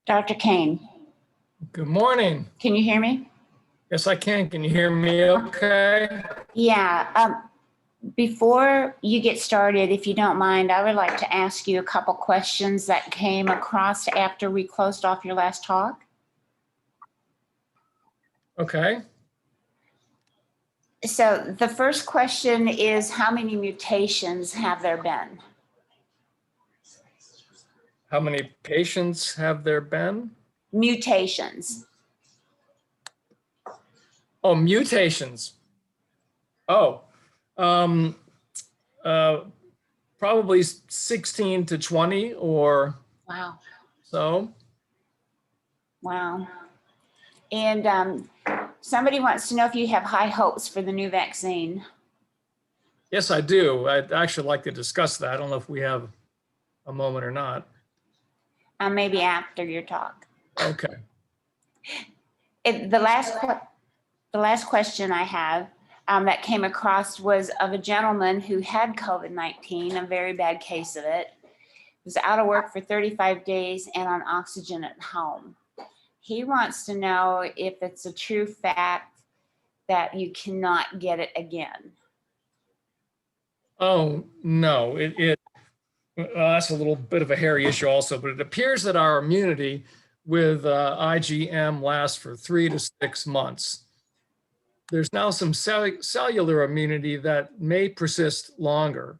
Dr. Kane, Good morning. can you hear me? Yes, I can. Can you hear me okay? Yeah, before you get started, if you don't mind, I would like to ask you a couple questions that came across after we closed off your last talk. Okay. So the first question is, how many mutations have there been? How many patients have there been? Mutations. Oh, mutations. Oh, um, uh, probably 16 to 20 or Wow, so. wow. And somebody wants to know if you have high hopes for the new vaccine. Yes, I do. I'd actually like to discuss that. I don't know if we have a moment or not. Maybe after your talk. Okay. The last question I have that came across was of a gentleman who had COVID-19, a very bad case of it, was out of work for 35 days and on oxygen at home. He wants to know if it's a true fact that you cannot get it again. Oh, no, well, that's a little bit of a hairy issue also, but it appears that our immunity with IgM lasts for 3 to 6 months. There's now some cellular immunity that may persist longer.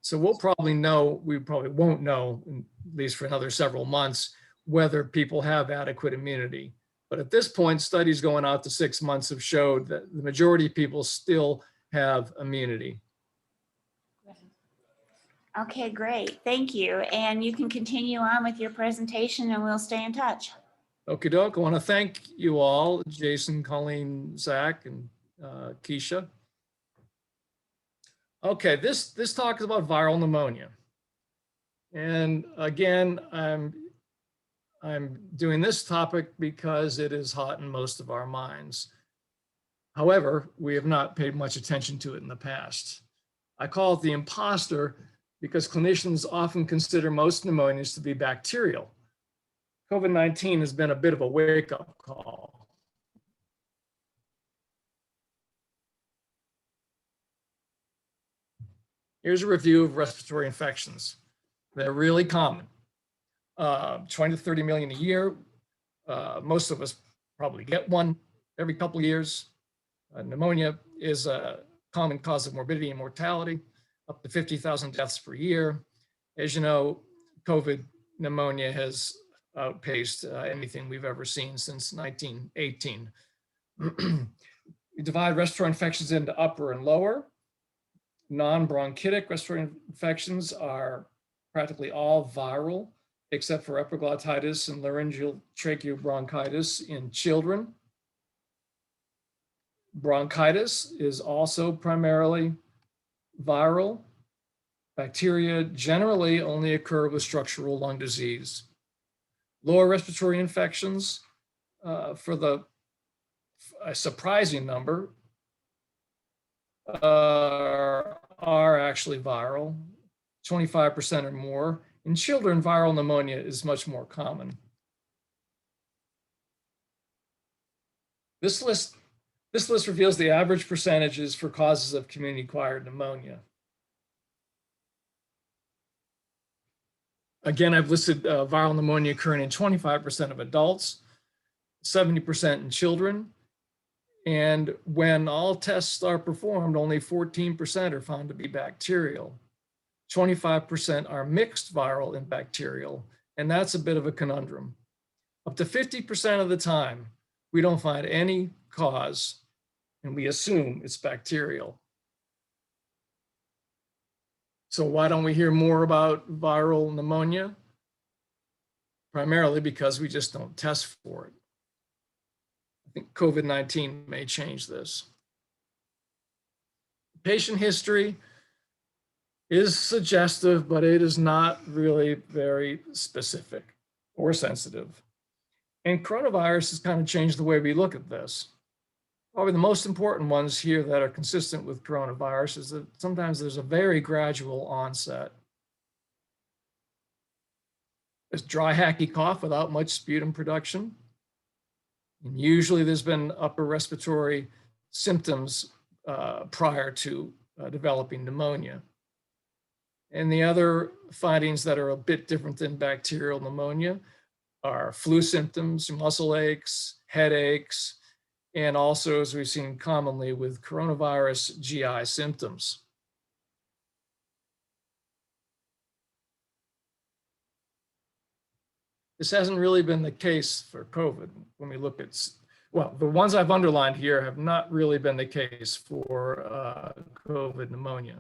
So we probably won't know, at least for another several months, whether people have adequate immunity. But at this point, studies going out to 6 months have showed that the majority of people still have immunity. Okay, great. Thank you. And you can continue on with your presentation and we'll stay in touch. Okie doke. I want to thank you all, Jason, Colleen, Zach, and Keisha. Okay, this talk is about viral pneumonia. And again, I'm doing this topic because it is hot in most of our minds. However, we have not paid much attention to it in the past. I call it the imposter because clinicians often consider most pneumonias to be bacterial. COVID-19 has been a bit of a wake-up call. Here's a review of respiratory infections. They're really common. 20 to 30 million a year. Most of us probably get one every couple of years. Pneumonia is a common cause of morbidity and mortality, up to 50,000 deaths per year. As you know, COVID pneumonia has outpaced anything we've ever seen since 1918. We divide respiratory infections into upper and lower. Non-bronchitic respiratory infections are practically all viral, except for epiglottitis and laryngeal tracheobronchitis in children. Bronchitis is also primarily viral. Bacteria generally only occur with structural lung disease. Lower respiratory infections, for a surprising number, are actually viral, 25% or more. In children, viral pneumonia is much more common. This list reveals the average percentages for causes of community-acquired pneumonia. Again, I've listed viral pneumonia occurring in 25% of adults, 70% in children, and when all tests are performed, only 14% are found to be bacterial. 25% are mixed viral and bacterial, and that's a bit of a conundrum. Up to 50% of the time, we don't find any cause, and we assume it's bacterial. So why don't we hear more about viral pneumonia? Primarily because we just don't test for it. I think COVID-19 may change this. Patient history is suggestive, but it is not really very specific or sensitive. And coronavirus has kind of changed the way we look at this. Probably the most important ones here that are consistent with coronavirus is that sometimes there's a very gradual onset. There's dry, hacky cough without much sputum production. And usually there's been upper respiratory symptoms prior to developing pneumonia. And the other findings that are a bit different than bacterial pneumonia are flu symptoms, muscle aches, headaches, and also, as we've seen commonly with coronavirus, GI symptoms. This hasn't really been the case for COVID. When we look at, well, the ones I've underlined here have not really been the case for COVID pneumonia.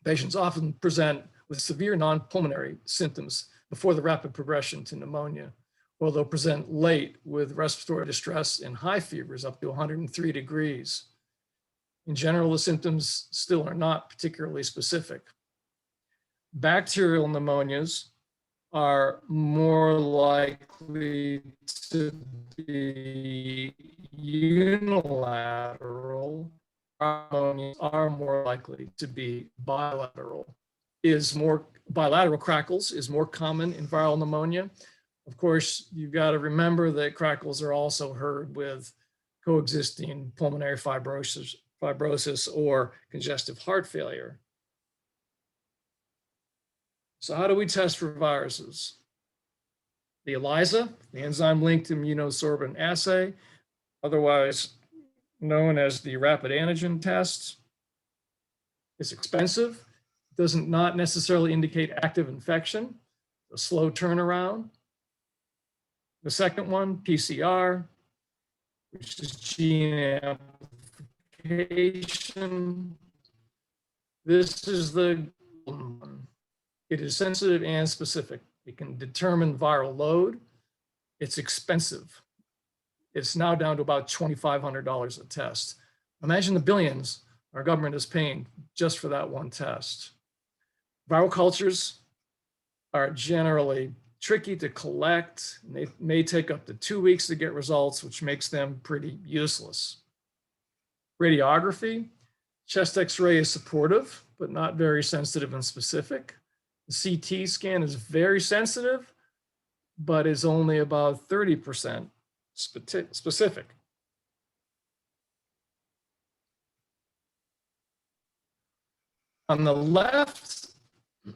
Patients often present with severe non-pulmonary symptoms before the rapid progression to pneumonia, or they'll present late with respiratory distress and high fevers up to 103 degrees. In general, the symptoms still are not particularly specific. Bacterial pneumonias are more likely to be unilateral. Pneumonias are more likely to be bilateral. Bilateral crackles is more common in viral pneumonia. Of course, you've got to remember that crackles are also heard with coexisting pulmonary fibrosis or congestive heart failure. So how do we test for viruses? The ELISA, the enzyme-linked immunosorbent assay, otherwise known as the rapid antigen test. It's expensive, doesn't not necessarily indicate active infection, a slow turnaround. The second one, PCR, which is gene amplification. This is the one. It is sensitive and specific. It can determine viral load. It's expensive. It's now down to about $2,500 a test. Imagine the billions our government is paying just for that one test. Viral cultures are generally tricky to collect. They may take up to 2 weeks to get results, which makes them pretty useless. Radiography, chest X-ray is supportive, but not very sensitive and specific. The CT scan is very sensitive, but is only about 30% specific. On the left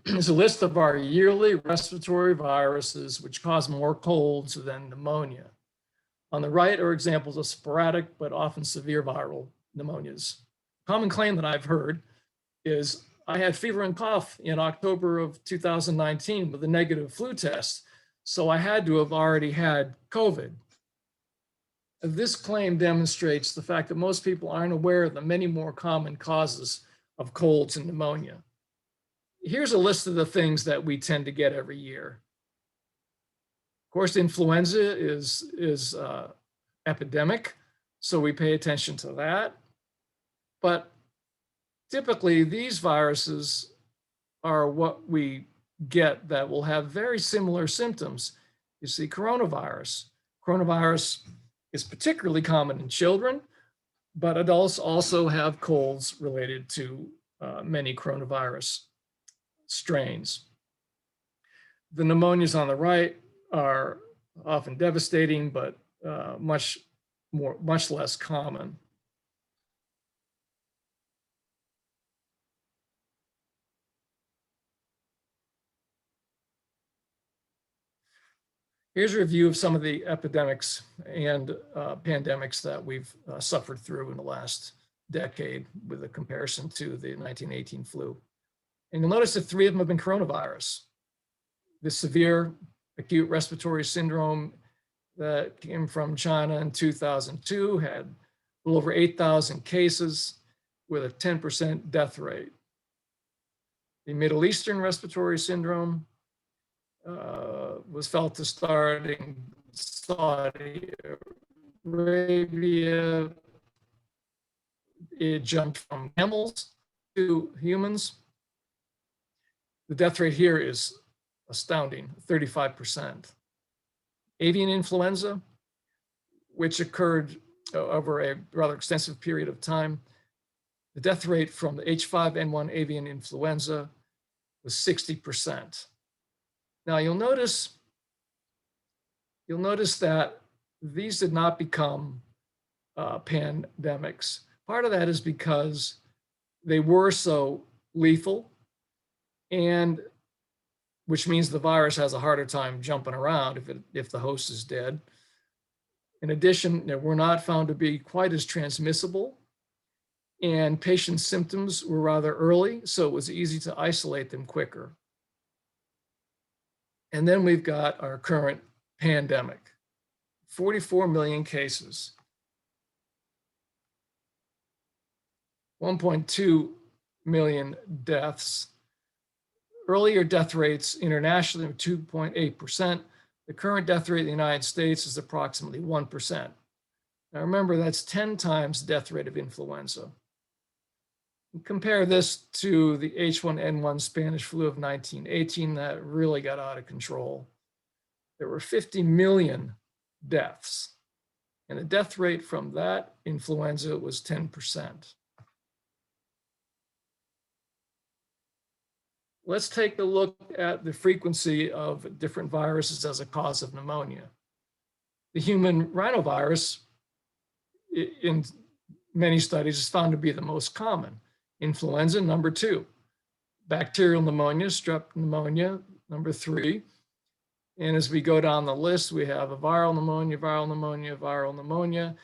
is a list of our yearly respiratory viruses which cause more colds than pneumonia. On the right are examples of sporadic but often severe viral pneumonias. A common claim that I've heard is, I had fever and cough in October of 2019 with a negative flu test, so I had to have already had COVID. This claim demonstrates the fact that most people aren't aware of the many more common causes of colds and pneumonia. Here's a list of the things that we tend to get every year. Of course, influenza is epidemic, so we pay attention to that. But typically, these viruses are what we get that will have very similar symptoms. You see, coronavirus. Coronavirus is particularly common in children, but adults also have colds related to many coronavirus strains. The pneumonias on the right are often devastating, but much less common. Here's a review of some of the epidemics and pandemics that we've suffered through in the last decade with a comparison to the 1918 flu. And you'll notice that 3 of them have been coronavirus. The severe acute respiratory syndrome that came from China in 2002 had a little over 8,000 cases with a 10% death rate. The Middle Eastern respiratory syndrome was felt to start in Saudi Arabia. It jumped from camels to humans. The death rate here is astounding, 35%. Avian influenza, which occurred over a rather extensive period of time, the death rate from the H5N1 avian influenza was 60%. Now you'll notice that these did not become pandemics. Part of that is because they were so lethal, and which means the virus has a harder time jumping around if the host is dead. In addition, they were not found to be quite as transmissible, and patients' symptoms were rather early, so it was easy to isolate them quicker. And then we've got our current pandemic, 44 million cases, 1.2 million deaths. Earlier death rates internationally were 2.8%. The current death rate in the United States is approximately 1%. Now remember, that's 10 times the death rate of influenza. Compare this to the H1N1 Spanish flu of 1918 that really got out of control. There were 50 million deaths, and the death rate from that influenza was 10%. Let's take a look at the frequency of different viruses as a cause of pneumonia. The human rhinovirus, in many studies, is found to be the most common. Influenza, number 2. Bacterial pneumonia, strep pneumonia, number 3. And as we go down the list, we have a viral pneumonia, viral pneumonia, viral pneumonia,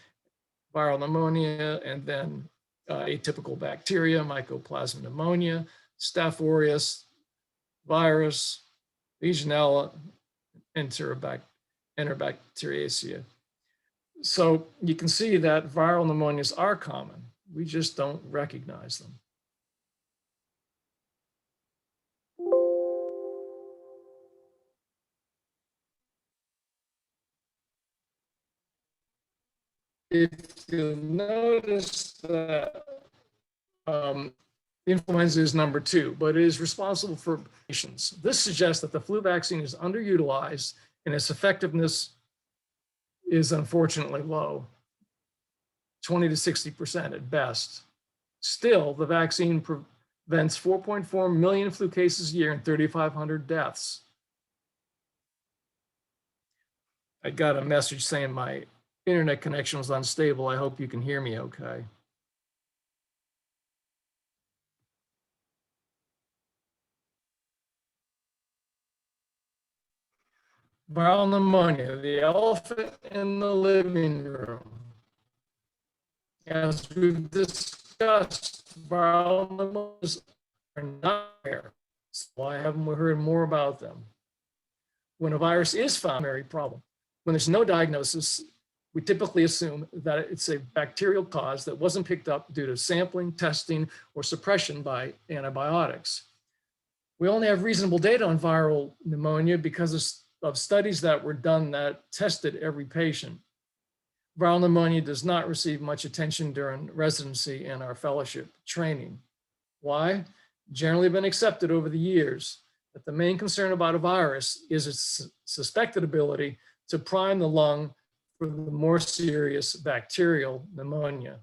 viral pneumonia, and then atypical bacteria, mycoplasma pneumonia, Staph aureus virus, Legionella, Enterobacteriaceae. So you can see that viral pneumonias are common. We just don't recognize them. If you notice that influenza is number 2, but it is responsible for patients. This suggests that the flu vaccine is underutilized and its effectiveness is unfortunately low, 20 to 60% at best. Still, the vaccine prevents 4.4 million flu cases a year and 3,500 deaths. I got a message saying my internet connection was unstable. I hope you can hear me okay. Viral pneumonia, the elephant in the living room. As we've discussed, viral pneumonias are not rare, so why haven't we heard more about them? When a virus is found, it's a problem. When there's no diagnosis, we typically assume that it's a bacterial cause that wasn't picked up due to sampling, testing, or suppression by antibiotics. We only have reasonable data on viral pneumonia because of studies that were done that tested every patient. Viral pneumonia does not receive much attention during residency and our fellowship training. Why? Generally been accepted over the years that the main concern about a virus is its suspected ability to prime the lung for the more serious bacterial pneumonia.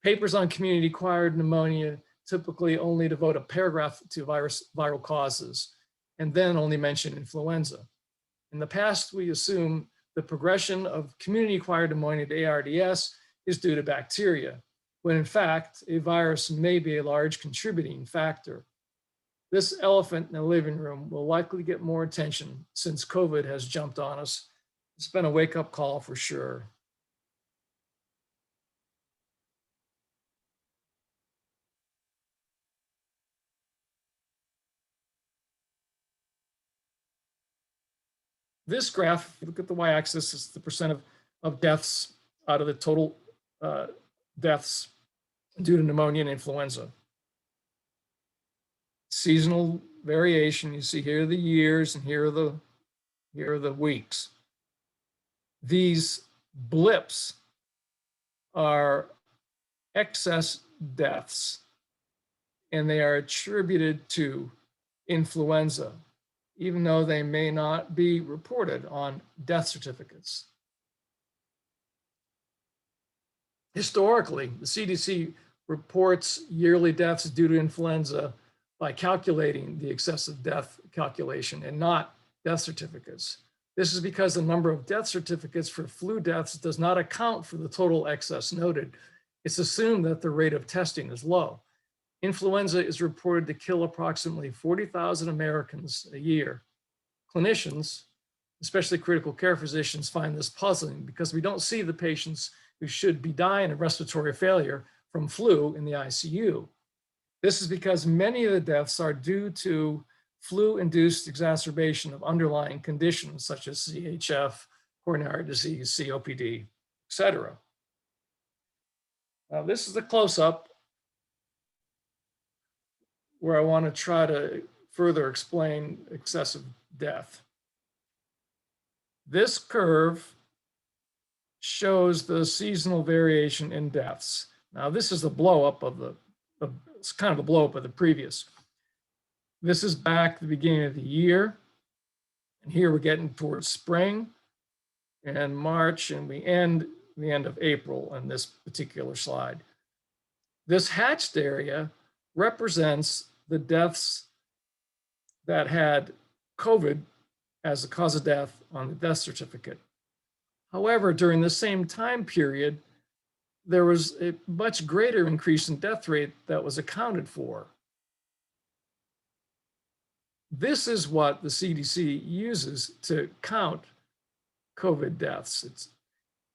Papers on community-acquired pneumonia typically only devote a paragraph to viral causes and then only mention influenza. In the past, we assume the progression of community-acquired pneumonia to ARDS is due to bacteria, when in fact, a virus may be a large contributing factor. This elephant in the living room will likely get more attention since COVID has jumped on us. It's been a wake-up call for sure. This graph, if you look at the y-axis, is the percent of deaths out of the total deaths due to pneumonia and influenza. Seasonal variation, you see here are the years and here are the weeks. These blips are excess deaths, and they are attributed to influenza, even though they may not be reported on death certificates. Historically, the CDC reports yearly deaths due to influenza by calculating the excessive death calculation and not death certificates. This is because the number of death certificates for flu deaths does not account for the total excess noted. It's assumed that the rate of testing is low. Influenza is reported to kill approximately 40,000 Americans a year. Clinicians, especially critical care physicians, find this puzzling because we don't see the patients who should be dying of respiratory failure from flu in the ICU. This is because many of the deaths are due to flu-induced exacerbation of underlying conditions such as CHF, coronary disease, COPD, etc. Now, this is a close-up where I want to try to further explain excessive death. This curve shows the seasonal variation in deaths. Now, this is the blow-up of it's kind of a blow-up of the previous. This is back at the beginning of the year. And here we're getting towards spring and March, and we end the end of April on this particular slide. This hatched area represents the deaths that had COVID as the cause of death on the death certificate. However, during the same time period, there was a much greater increase in death rate that was accounted for. This is what the CDC uses to count COVID deaths. It's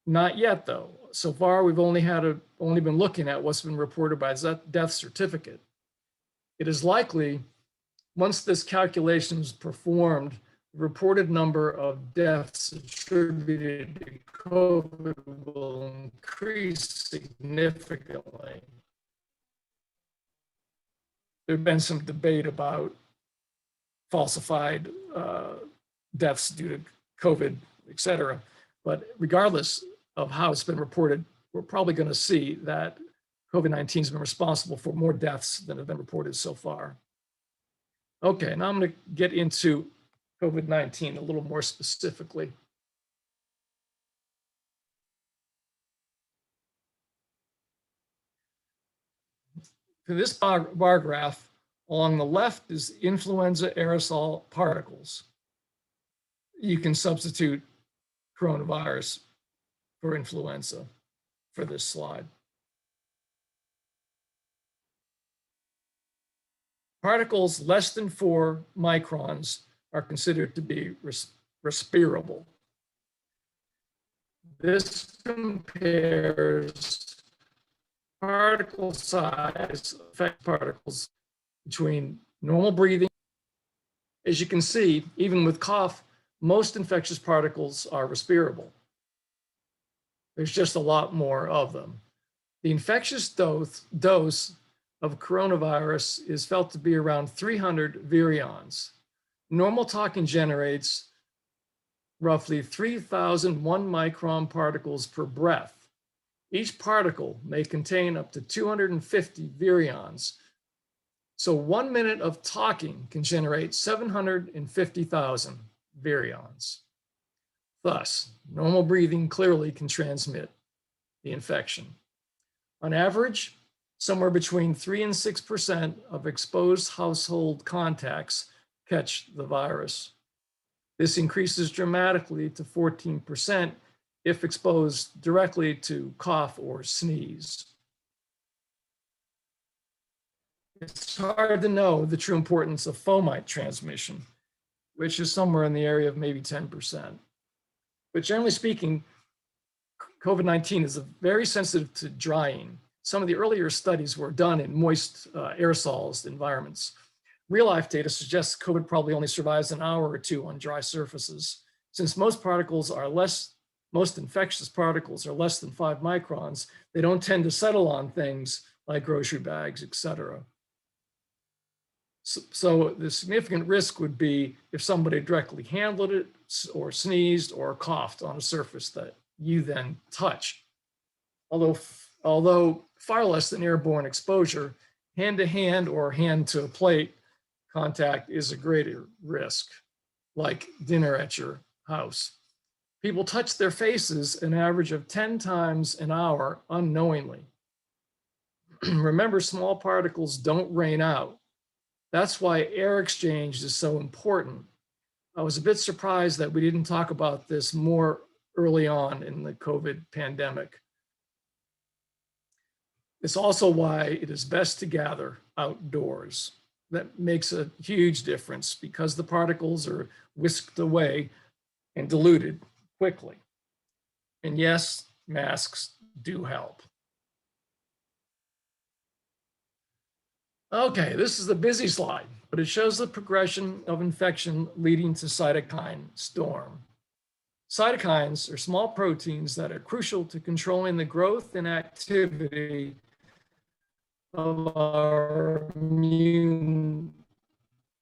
not yet, though. So far, we've only been looking at what's been reported by death certificate. It is likely, once this calculation is performed, the reported number of deaths attributed to COVID will increase significantly. There's been some debate about falsified deaths due to COVID, et cetera. But regardless of how it's been reported, we're probably going to see that COVID-19 has been responsible for more deaths than have been reported so far. Okay, now I'm going to get into COVID-19 a little more specifically. For this bar graph, along the left is influenza aerosol particles. You can substitute coronavirus for influenza for this slide. Particles less than 4 microns are considered to be respirable. This compares particle size, effect particles, between normal breathing. As you can see, even with cough, most infectious particles are respirable. There's just a lot more of them. The infectious dose of coronavirus is felt to be around 300 virions. Normal talking generates roughly 3,001 micron particles per breath. Each particle may contain up to 250 virions. So 1 minute of talking can generate 750,000 virions. Thus, normal breathing clearly can transmit the infection. On average, somewhere between 3 and 6% of exposed household contacts catch the virus. This increases dramatically to 14% if exposed directly to cough or sneeze. It's hard to know the true importance of fomite transmission, which is somewhere in the area of maybe 10%. But generally speaking, COVID-19 is very sensitive to drying. Some of the earlier studies were done in moist aerosols environments. Real life data suggests COVID probably only survives an hour or two on dry surfaces. Since most infectious particles are less than 5 microns, they don't tend to settle on things like grocery bags, et cetera. So the significant risk would be if somebody directly handled it or sneezed or coughed on a surface that you then touch. Although far less than airborne exposure, hand-to-hand or hand-to-plate contact is a greater risk, like dinner at your house. People touch their faces an average of 10 times an hour unknowingly. Remember, small particles don't rain out. That's why air exchange is so important. I was a bit surprised that we didn't talk about this more early on in the COVID pandemic. It's also why it is best to gather outdoors. That makes a huge difference because the particles are whisked away and diluted quickly. And yes, masks do help. Okay, this is a busy slide, but it shows the progression of infection leading to cytokine storm. Cytokines are small proteins that are crucial to controlling the growth and activity of our immune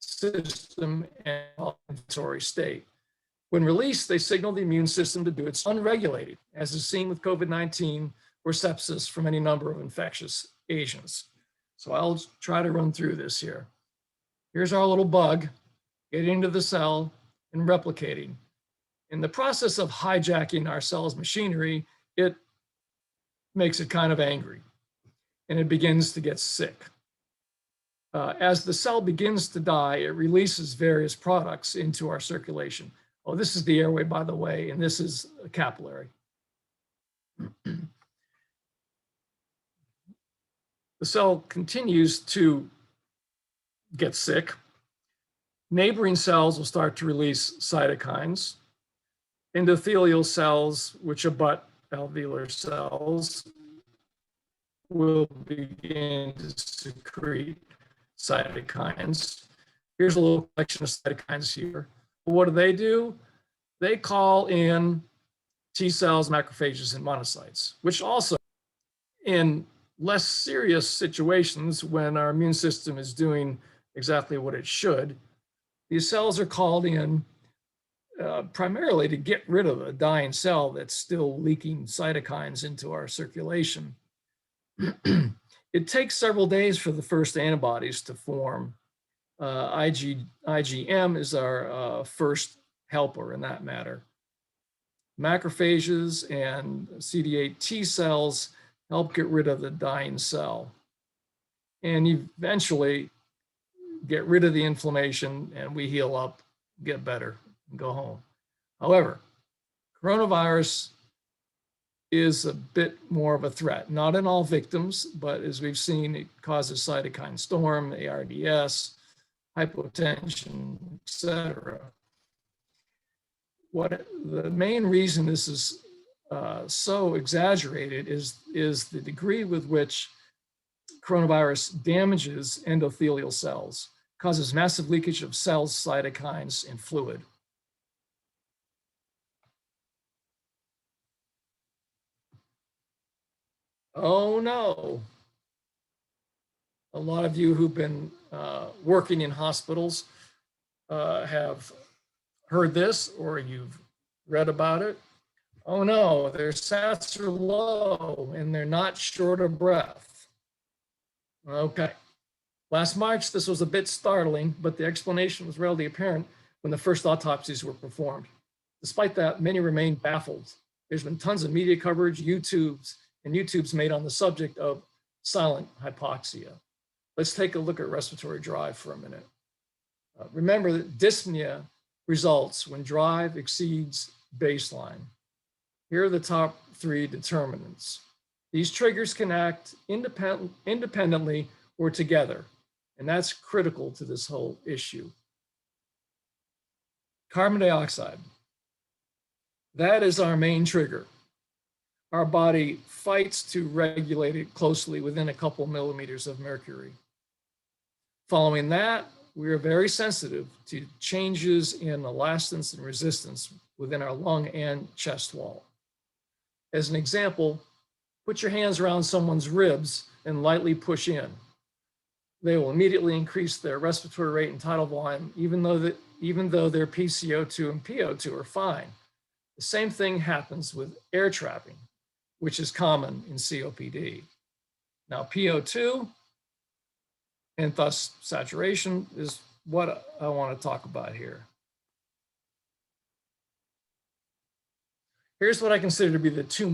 system and inflammatory state. When released, they signal the immune system to do its unregulated, as is seen with COVID-19 or sepsis from any number of infectious agents. So I'll try to run through this here. Here's our little bug getting into the cell and replicating. In the process of hijacking our cell's machinery, it makes it kind of angry and it begins to get sick. As the cell begins to die, it releases various products into our circulation. Oh, this is the airway, by the way, and this is a capillary. The cell continues to get sick. Neighboring cells will start to release cytokines. Endothelial cells, which abut alveolar cells, will begin to secrete cytokines. Here's a little collection of cytokines here. What do? They call in T cells, macrophages, and monocytes, which also, in less serious situations when our immune system is doing exactly what it should, these cells are called in primarily to get rid of a dying cell that's still leaking cytokines into our circulation. It takes several days for the first antibodies to form. IgM is our first helper in that matter. Macrophages and CD8 T cells help get rid of the dying cell and eventually get rid of the inflammation, and we heal up, get better, and go home. However, coronavirus is a bit more of a threat, not in all victims, but as we've seen, it causes cytokine storm, ARDS, hypotension, etc. The main reason this is so exaggerated is the degree with which coronavirus damages endothelial cells, causes massive leakage of cells, cytokines, and fluid. Oh no. A lot of you who've been working in hospitals have heard this, or you've read about it. Oh no, their sats are low and they're not short of breath. Okay. Last March, this was a bit startling, but the explanation was readily apparent when the first autopsies were performed. Despite that, many remain baffled. There's been tons of media coverage, YouTube's made on the subject of silent hypoxia. Let's take a look at respiratory drive for a minute. Remember that dyspnea results when drive exceeds baseline. Here are the top 3 determinants. These triggers can act independently or together, and that's critical to this whole issue. Carbon dioxide. That is our main trigger. Our body fights to regulate it closely within a couple millimeters of mercury. Following that, we are very sensitive to changes in elastance and resistance within our lung and chest wall. As an example, put your hands around someone's ribs and lightly push in. They will immediately increase their respiratory rate and tidal volume, even though their PCO2 and PO2 are fine. The same thing happens with air trapping, which is common in COPD. Now, PO2 and thus saturation is what I want to talk about here. Here's what I consider to be the two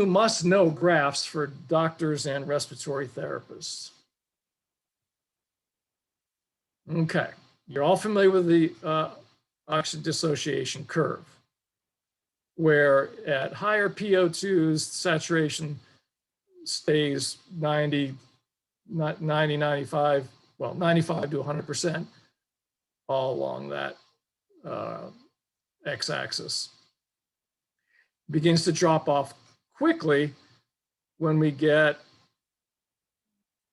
must-know graphs for doctors and respiratory therapists. Okay, You're all familiar with the oxygen dissociation curve, where at higher PO2s, saturation stays 90, 95, well, 95 to 100%, all along that x-axis. Begins to drop off quickly when we get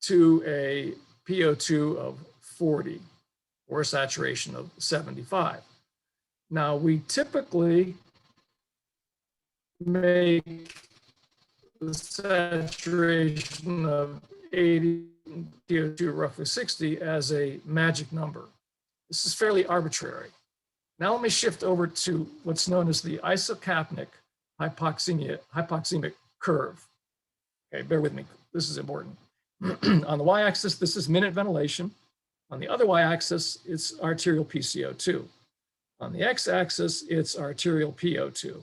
to a PO2 of 40 or a saturation of 75. Now, we typically make the saturation of 80 PO2 roughly 60 as a magic number. This is fairly arbitrary. Now let me shift over to what's known as the isocapnic hypoxemic curve. Okay, bear with me, this is important. On the y-axis, this is minute ventilation. On the other y-axis, it's arterial PCO2. On the x-axis, it's arterial PO2.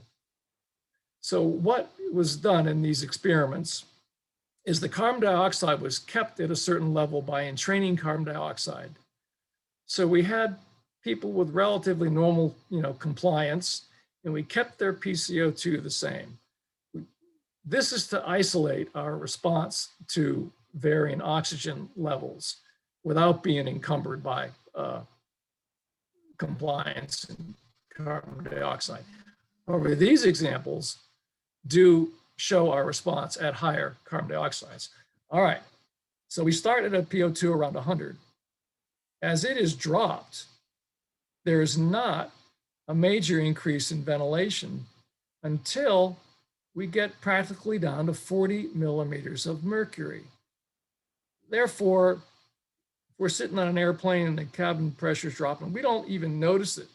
So what was done in these experiments is the carbon dioxide was kept at a certain level by entraining carbon dioxide. So we had people with relatively normal, compliance, and we kept their PCO2 the same. This is to isolate our response to varying oxygen levels without being encumbered by compliance and carbon dioxide. However, these examples do show our response at higher carbon dioxides. All right, so we start at a PO2 around 100. As it is dropped, there is not a major increase in ventilation until we get practically down to 40 millimeters of mercury. Therefore, if we're sitting on an airplane and the cabin pressure is dropping, we don't even notice it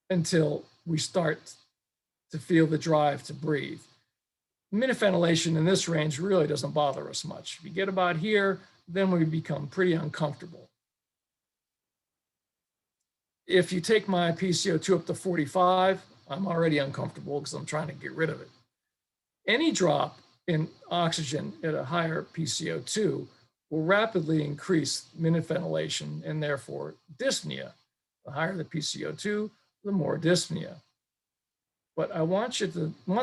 until we start to feel the drive to breathe. Minute ventilation in this range really doesn't bother us much. If you get about here, then we become pretty uncomfortable. If you take my PCO2 up to 45, I'm already uncomfortable because I'm trying to get rid of it. Any drop in oxygen at a higher PCO2 will rapidly increase minute ventilation and therefore dyspnea. The higher the PCO2, the more dyspnea. But I want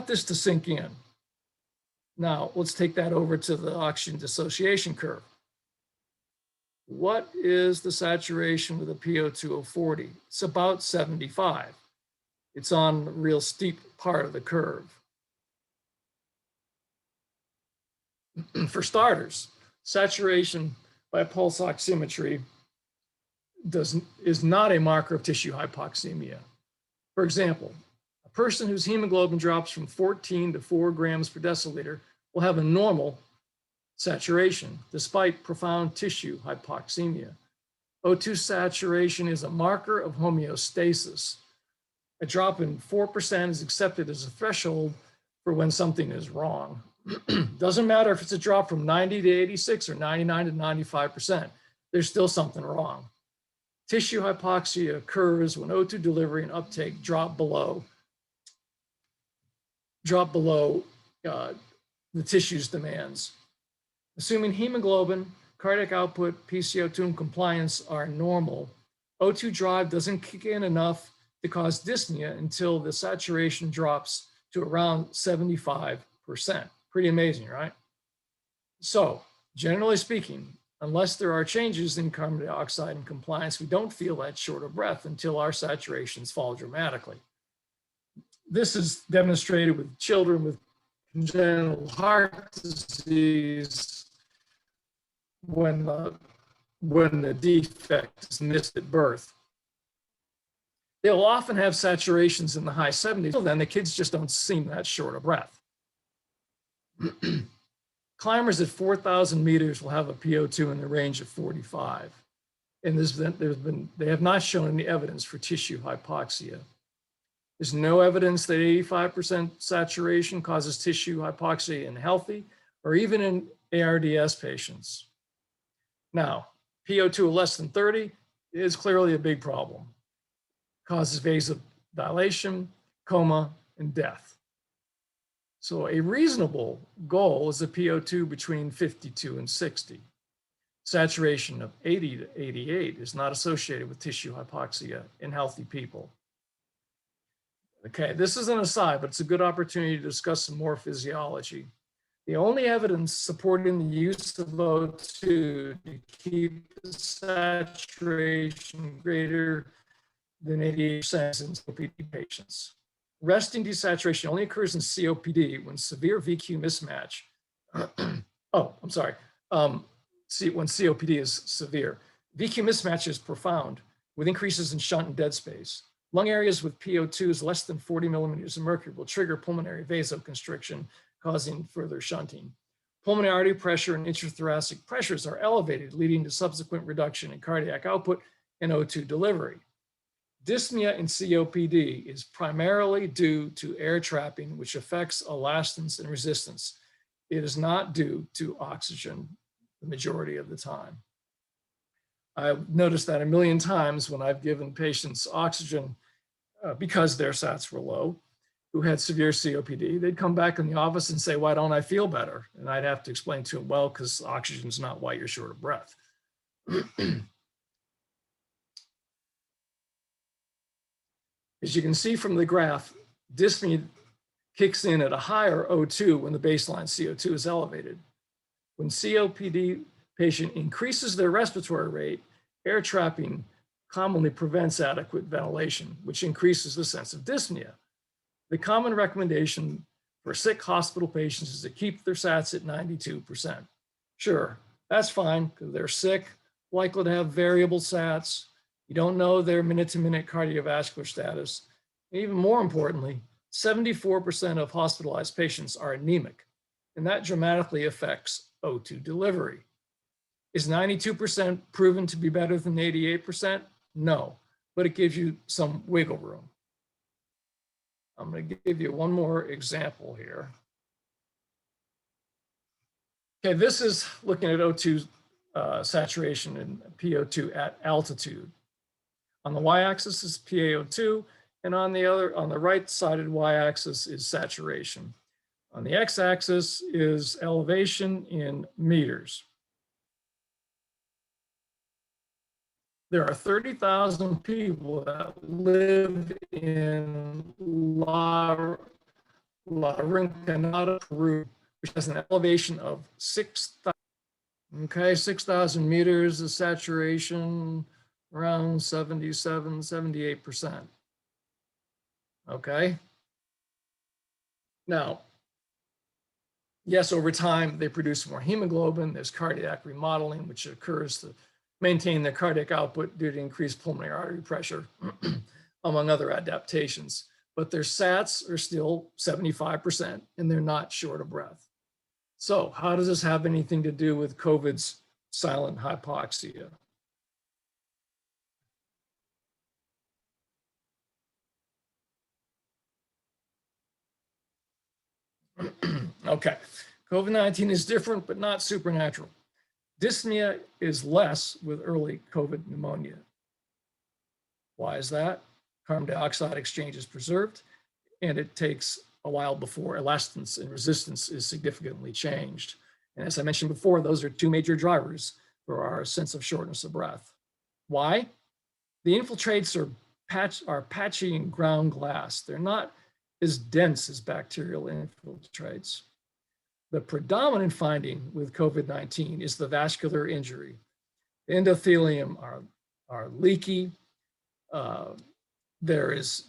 this to sink in. Now, let's take that over to the oxygen dissociation curve. What is the saturation with a PO2 of 40? It's about 75. It's on the real steep part of the curve. For starters, saturation by pulse oximetry is not a marker of tissue hypoxemia. For example, a person whose hemoglobin drops from 14 to 4 grams per deciliter will have a normal saturation despite profound tissue hypoxemia. O2 saturation is a marker of homeostasis. A drop in 4% is accepted as a threshold for when something is wrong. Doesn't matter if it's a drop from 90 to 86 or 99 to 95%, there's still something wrong. Tissue hypoxia occurs when O2 delivery and uptake drop below the tissue's demands. Assuming hemoglobin, cardiac output, PCO2, and compliance are normal, O2 drive doesn't kick in enough to cause dyspnea until the saturation drops to around 75%. Pretty amazing, right? So, generally speaking, unless there are changes in carbon dioxide and compliance, we don't feel that short of breath until our saturations fall dramatically. This is demonstrated with children with congenital heart disease when the defect is missed at birth. They'll often have saturations in the high 70s, then the kids just don't seem that short of breath. Climbers at 4,000 meters will have a PO2 in the range of 45. And they have not shown any evidence for tissue hypoxia. There's no evidence that 85% saturation causes tissue hypoxia in healthy or even in ARDS patients. Now, PO2 of less than 30 is clearly a big problem. Causes vasodilation, coma, and death. So a reasonable goal is a PO2 between 52 and 60. Saturation of 80 to 88 is not associated with tissue hypoxia in healthy people. Okay, this is an aside, but it's a good opportunity to discuss some more physiology. The only evidence supporting the use of O2 to keep the saturation greater than 88% in COPD patients. Resting desaturation only occurs in COPD when severe VQ mismatch. When COPD is severe. VQ mismatch is profound with increases in shunt and dead space. Lung areas with PO2s less than 40 millimeters of mercury will trigger pulmonary vasoconstriction, causing further shunting. Pulmonary artery pressure and intrathoracic pressures are elevated, leading to subsequent reduction in cardiac output and O2 delivery. Dyspnea in COPD is primarily due to air trapping, which affects elastance and resistance. It is not due to oxygen the majority of the time. I've noticed that a million times when I've given patients oxygen because their SATs were low, who had severe COPD, they'd come back in the office and say, why don't I feel better? And I'd have to explain to them, well, because oxygen's not why you're short of breath. As you can see from the graph, dyspnea kicks in at a higher O2 when the baseline CO2 is elevated. When COPD patient increases their respiratory rate, air trapping commonly prevents adequate ventilation, which increases the sense of dyspnea. The common recommendation for sick hospital patients is to keep their SATs at 92%. Sure, that's fine because they're sick, likely to have variable SATs. You don't know their minute-to-minute cardiovascular status. And even more importantly, 74% of hospitalized patients are anemic, and that dramatically affects O2 delivery. Is 92% proven to be better than 88%? No, but it gives you some wiggle room. I'm going to give you one more example here. Okay, this is looking at O2 saturation and PO2 at altitude. On the y-axis is PaO2, and on the right-sided y-axis is saturation. On the x-axis is elevation in meters. There are 30,000 people that live in La Rinconada, Peru, which has an elevation of 6,000. Okay, 6,000 meters of saturation, around 77, 78%. Okay. Now, yes, over time, they produce more hemoglobin. There's cardiac remodeling, which occurs to maintain their cardiac output due to increased pulmonary artery pressure, among other adaptations. But their SATs are still 75%, and they're not short of breath. So how does this have anything to do with COVID's silent hypoxia? Okay, COVID-19 is different, but not supernatural. Dyspnea is less with early COVID pneumonia. Why is that? Carbon dioxide exchange is preserved, and it takes a while before elastance and resistance is significantly changed. And as I mentioned before, those are two major drivers for our sense of shortness of breath. Why? The infiltrates are patchy and ground glass. They're not as dense as bacterial infiltrates. The predominant finding with COVID-19 is the vascular injury. The endothelium are leaky. There is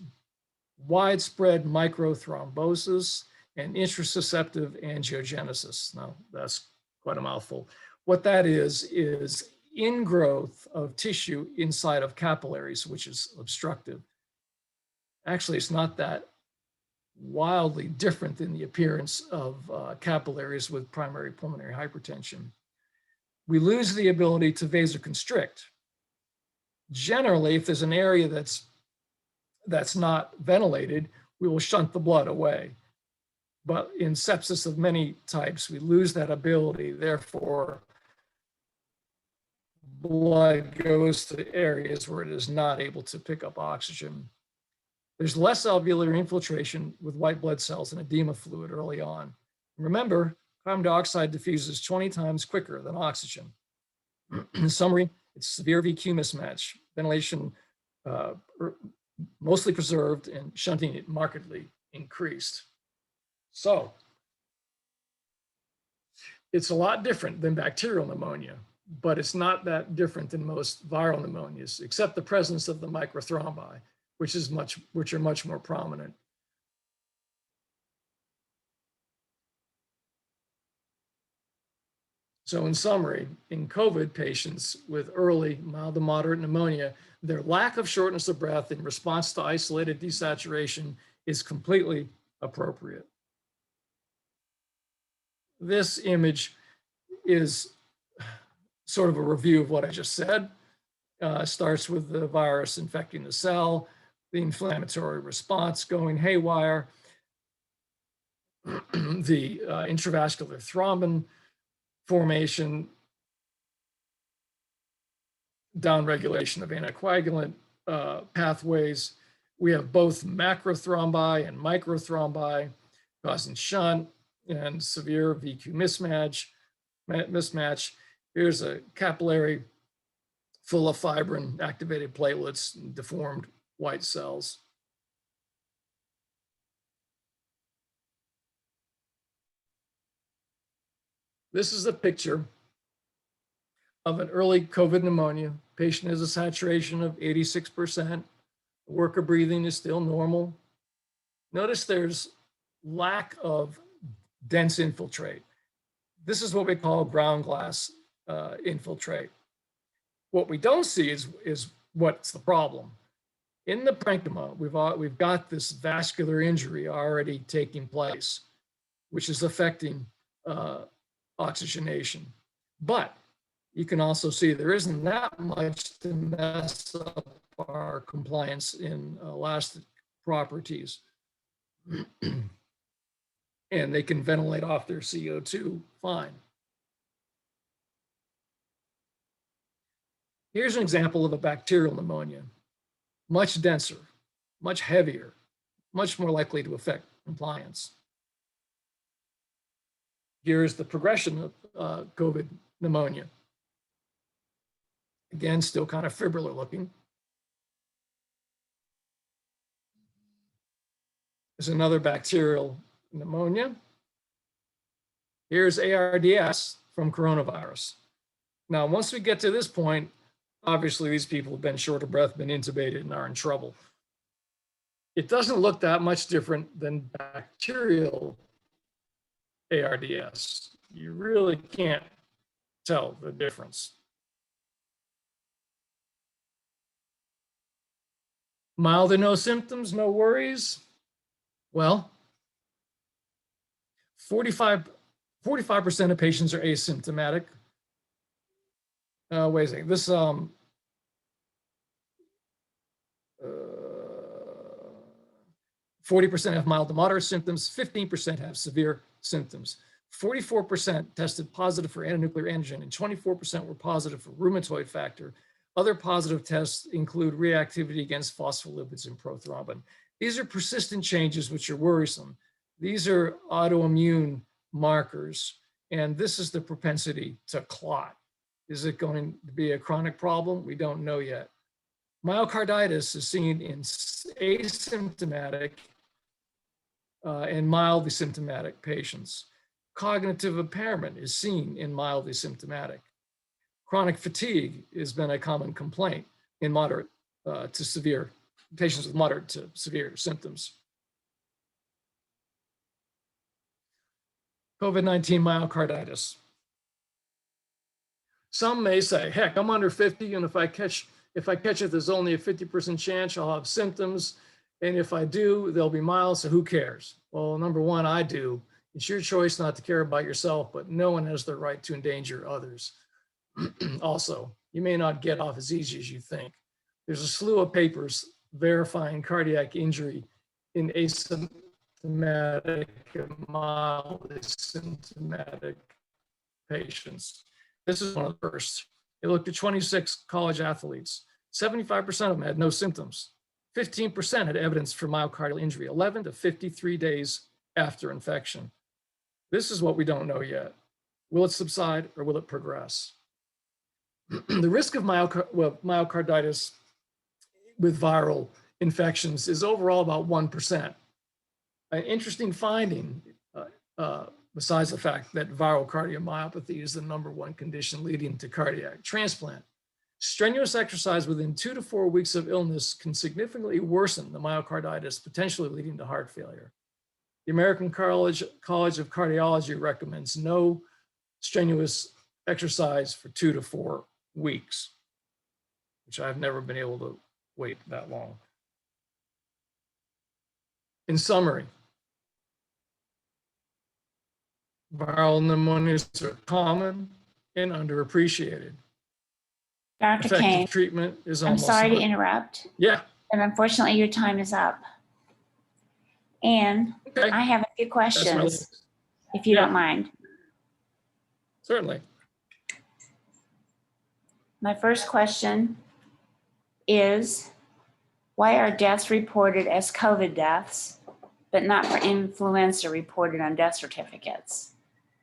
widespread microthrombosis and intrasusceptive angiogenesis. Now, that's quite a mouthful. What that is ingrowth of tissue inside of capillaries, which is obstructive. Actually, it's not that wildly different than the appearance of capillaries with primary pulmonary hypertension. We lose the ability to vasoconstrict. Generally, if there's an area that's not ventilated, we will shunt the blood away. But in sepsis of many types, we lose that ability. Therefore, blood goes to areas where it is not able to pick up oxygen. There's less alveolar infiltration with white blood cells and edema fluid early on. Remember, carbon dioxide diffuses 20 times quicker than oxygen. In summary, it's severe VQ mismatch, ventilation mostly preserved and shunting it markedly increased. So it's a lot different than bacterial pneumonia, but it's not that different than most viral pneumonias, except the presence of the microthrombi, which are much more prominent. So in summary, in COVID patients with early mild to moderate pneumonia, their lack of shortness of breath in response to isolated desaturation is completely appropriate. This image is sort of a review of what I just said. Starts with the virus infecting the cell, the inflammatory response going haywire, the intravascular thrombin formation, downregulation of anticoagulant pathways. We have both macrothrombi and microthrombi causing shunt and severe VQ mismatch. Here's a capillary full of fibrin, activated platelets, and deformed white cells. This is a picture of an early COVID pneumonia. Patient has a saturation of 86%. Worker breathing is still normal. Notice there's lack of dense infiltrate. This is what we call ground glass infiltrate. What we don't see is what's the problem. In the parenchyma, we've got this vascular injury already taking place, which is affecting oxygenation. But you can also see there isn't that much to mess up our compliance in elastic properties. And they can ventilate off their CO2 fine. Here's an example of a bacterial pneumonia, much denser, much heavier, much more likely to affect compliance. Here's the progression of COVID pneumonia. Again, still kind of fibrillar looking. There's another bacterial pneumonia. Here's ARDS from coronavirus. Now, once we get to this point, obviously these people have been short of breath, been intubated, and are in trouble. It doesn't look that much different than bacterial ARDS. You really can't tell the difference. Mild or no symptoms, no worries. Well, 45% of patients are asymptomatic. Wait a second, this 40% have mild to moderate symptoms, 15% have severe symptoms. 44% tested positive for antinuclear antigen and 24% were positive for rheumatoid factor. Other positive tests include reactivity against phospholipids and prothrombin. These are persistent changes which are worrisome. These are autoimmune markers, and this is the propensity to clot. Is it going to be a chronic problem? We don't know yet. Myocarditis is seen in asymptomatic and mildly symptomatic patients. Cognitive impairment is seen in mildly symptomatic. Chronic fatigue has been a common complaint in moderate to severe patients with moderate to severe symptoms. COVID-19 myocarditis. Some may say, heck, I'm under 50, and if I catch it, there's only a 50% chance I'll have symptoms. And if I do, they'll be mild, so who cares? Well, number one, I do. It's your choice not to care about yourself, but no one has the right to endanger others. Also, you may not get off as easy as you think. There's a slew of papers verifying cardiac injury in asymptomatic and mildly symptomatic patients. This is one of the first. They looked at 26 college athletes. 75% of them had no symptoms. 15% had evidence for myocardial injury, 11 to 53 days after infection. This is what we don't know yet. Will it subside or will it progress? The risk of myocarditis with viral infections is overall about 1%. An interesting finding, besides the fact that viral cardiomyopathy is the #1 condition leading to cardiac transplant. Strenuous exercise within 2 to 4 weeks of illness can significantly worsen the myocarditis, potentially leading to heart failure. The American College of Cardiology recommends no strenuous exercise for 2 to 4 weeks, which I've never been able to wait that long. In summary, viral pneumonias are common and underappreciated. Dr. Effective Kane, treatment is I'm almost sorry to interrupt, Yeah. but unfortunately your time is up. And Okay. I have a few questions, if you Yeah. don't mind. Certainly. My first question is, why are deaths reported as COVID deaths, but not for influenza reported on death certificates?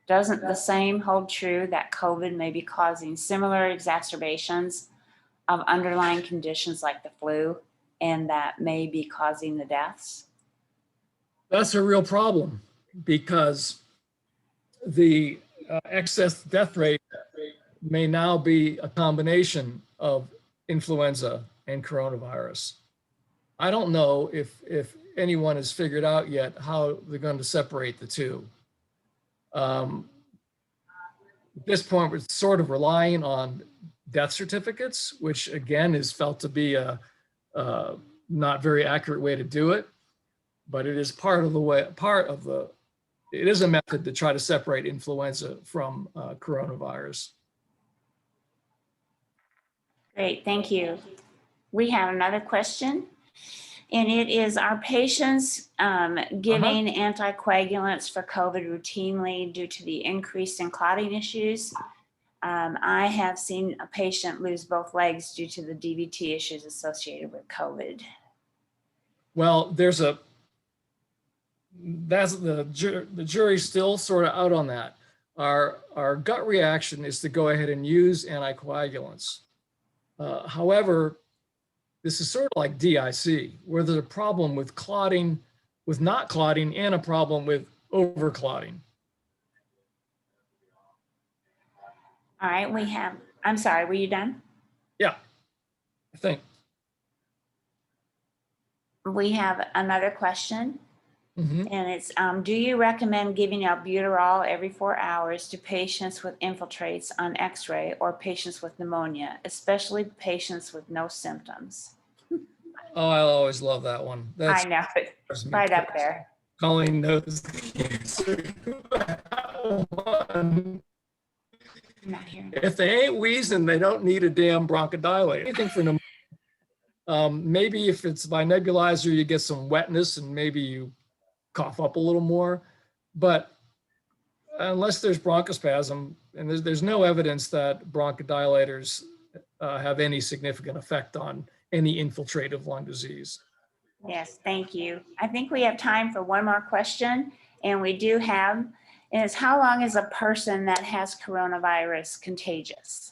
Doesn't the same hold true that COVID may be causing similar exacerbations of underlying conditions like the flu, and that may be causing the deaths? That's a real problem because the excess death rate may now be a combination of influenza and coronavirus. I don't know if anyone has figured out yet how they're going to separate the two. At this point, we're sort of relying on death certificates, which again is felt to be a not very accurate way to do it, but it is it is a method to try to separate influenza from coronavirus. Great, thank you. We have another question, and it is, are patients giving anticoagulants for COVID routinely due to the increase in clotting issues? I have seen a patient lose both legs due to the DVT issues associated with COVID. Well, the jury's still sort of out on that. Our gut reaction is to go ahead and use anticoagulants. However, this is sort of like DIC, where there's a problem with clotting, with not clotting, and a problem with overclotting. All right, we have, I'm sorry, were you done? Yeah, I think. We have another question, Mhm. and it's, do you recommend giving albuterol every 4 hours to patients with infiltrates on x-ray or patients with pneumonia, especially patients with no symptoms? Oh, I always love that one. I know, it's right up there. Colleen knows the answer. I'm not hearing it. If they ain't wheezing, they don't need a damn bronchodilator. Anything for pneumonia. Maybe if it's by nebulizer, you get some wetness and maybe you cough up a little more. But unless there's bronchospasm, and there's no evidence that bronchodilators have any significant effect on any infiltrative lung disease. Yes, thank you. I think we have time for one more question, and we do have, and it's, how long is a person that has coronavirus contagious?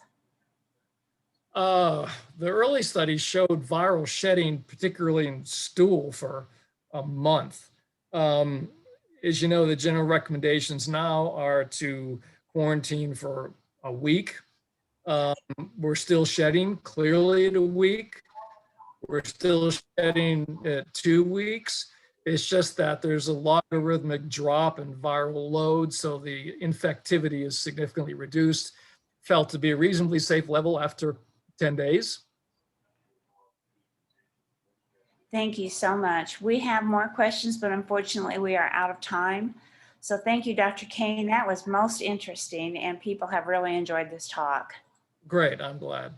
The early studies showed viral shedding, particularly in stool, for a month. As you know, the general recommendations now are to quarantine for a week. We're still shedding clearly at a week. We're still shedding at 2 weeks. It's just that there's a logarithmic drop in viral load, so the infectivity is significantly reduced, felt to be a reasonably safe level after 10 days. Thank you so much. We have more questions, but unfortunately we are out of time. So thank you, Dr. Kane. That was most interesting, and people have really enjoyed this talk. Great, I'm glad.